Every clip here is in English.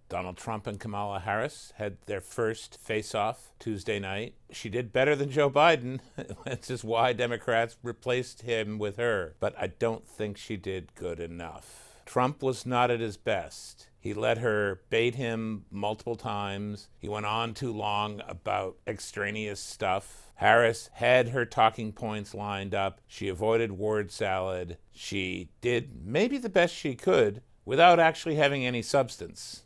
Donald Trump and Kamala Harris had their first face-off Tuesday night. She did better than Joe Biden. That's just why Democrats replaced him with her. But I don't think she did good enough. Trump was not at his best. He let her bait him multiple times. He went on too long about extraneous stuff. Harris had her talking points lined up. She avoided word salad. She did maybe the best she could without actually having any substance.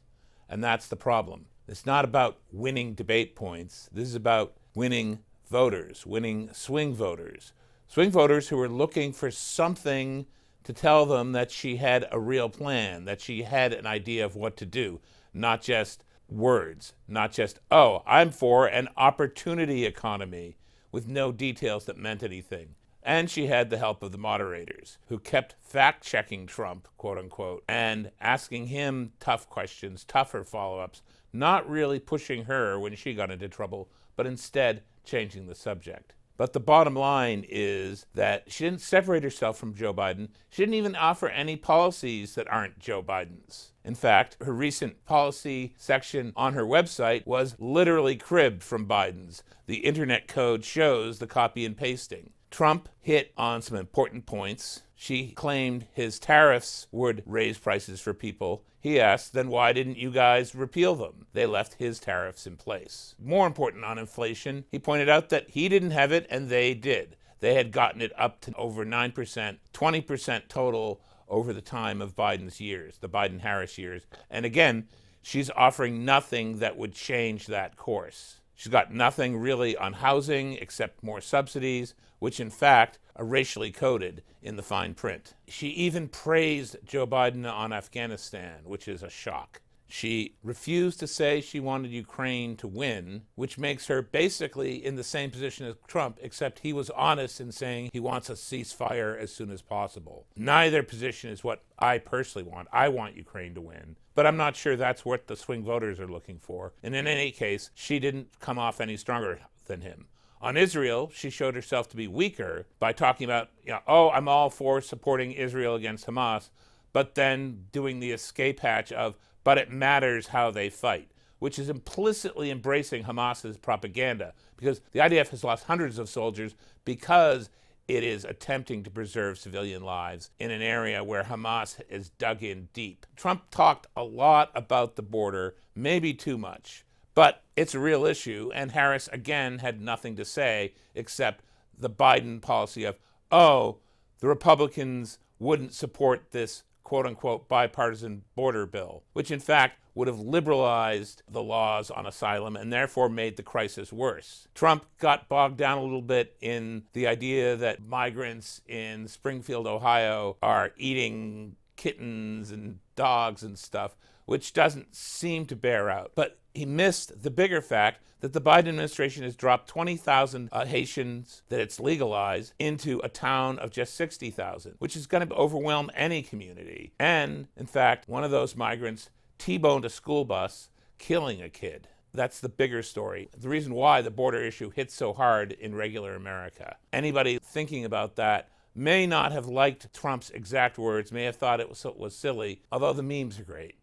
And that's the problem. It's not about winning debate points. This is about winning voters, winning swing voters. Swing voters who are looking for something to tell them that she had a real plan, that she had an idea of what to do, not just words, not just, oh, I'm for an opportunity economy, with no details that meant anything. And she had the help of the moderators, who kept fact-checking Trump, quote unquote, and asking him tough questions, tougher follow-ups, not really pushing her when she got into trouble, but instead changing the subject. But the bottom line is that she didn't separate herself from Joe Biden. She didn't even offer any policies that aren't Joe Biden's. In fact, her recent policy section on her website was literally cribbed from Biden's. The internet code shows the copy and pasting. Trump hit on some important points. She claimed his tariffs would raise prices for people. He asked, then why didn't you guys repeal them? They left his tariffs in place. More important on inflation, he pointed out that he didn't have it and they did. They had gotten it up to over 9%, 20% total over the time of Biden's years, the Biden-Harris years. And again, she's offering nothing that would change that course. She's got nothing really on housing except more subsidies, which in fact are racially coded in the fine print. She even praised Joe Biden on Afghanistan, which is a shock. She refused to say she wanted Ukraine to win, which makes her basically in the same position as Trump, except he was honest in saying he wants a ceasefire as soon as possible. Neither position is what I personally want. I want Ukraine to win. But I'm not sure that's what the swing voters are looking for. And in any case, she didn't come off any stronger than him. On Israel, she showed herself to be weaker by talking about, oh, I'm all for supporting Israel against Hamas, but then doing the escape hatch of, but it matters how they fight, which is implicitly embracing Hamas's propaganda, because the IDF has lost hundreds of soldiers because it is attempting to preserve civilian lives in an area where Hamas is dug in deep. Trump talked a lot about the border, maybe too much, but it's a real issue, and Harris, again, had nothing to say except the Biden policy of, oh, the Republicans wouldn't support this quote-unquote bipartisan border bill, which in fact would have liberalized the laws on asylum and therefore made the crisis worse. Trump got bogged down a little bit in the idea that migrants in Springfield, Ohio are eating kittens and dogs and stuff, which doesn't seem to bear out. But he missed the bigger fact that the Biden administration has dropped 20,000 Haitians that it's legalized into a town of just 60,000, which is going to overwhelm any community. And, in fact, one of those migrants T-boned a school bus, killing a kid. That's the bigger story. The reason why the border issue hits so hard in regular America. Anybody thinking about that may not have liked Trump's exact words, may have thought it was silly, although the memes are great.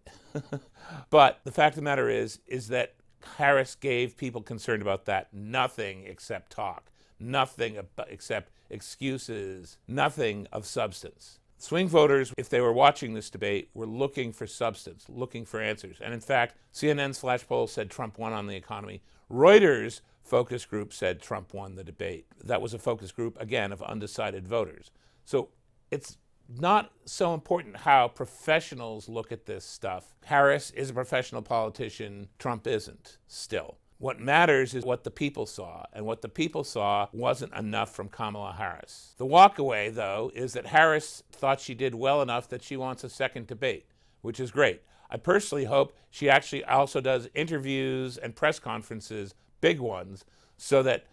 But the fact of the matter is that Harris gave people concerned about that nothing except talk, nothing except excuses, nothing of substance. Swing voters, if they were watching this debate, were looking for substance, looking for answers. And in fact, CNN's flash poll said Trump won on the economy. Reuters' focus group said Trump won the debate. That was a focus group, again, of undecided voters. So it's not so important how professionals look at this stuff. Harris is a professional politician. Trump isn't, still. What matters is what the people saw, and what the people saw wasn't enough from Kamala Harris. The walkaway, though, is that Harris thought she did well enough that she wants a second debate, which is great. I personally hope she actually also does interviews and press conferences, big ones, so that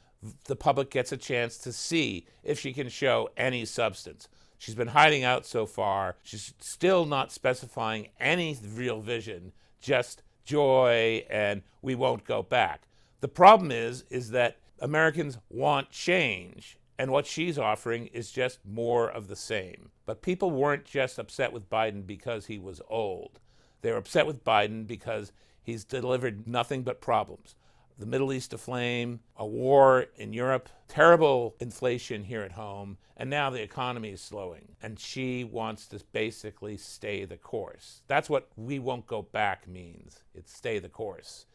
the public gets a chance to see if she can show any substance. She's been hiding out so far. She's still not specifying any real vision, just joy and we won't go back. The problem is that Americans want change, and what she's offering is just more of the same. But people weren't just upset with Biden because he was old. They're upset with Biden because he's delivered nothing but problems. The Middle East aflame, a war in Europe, terrible inflation here at home, and now the economy is slowing. And she wants to basically stay the course. That's what "we won't go back" means. It's stay the course.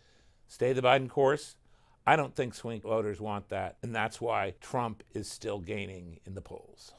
Stay the Biden course? I don't think swing voters want that, and that's why Trump is still gaining in the polls.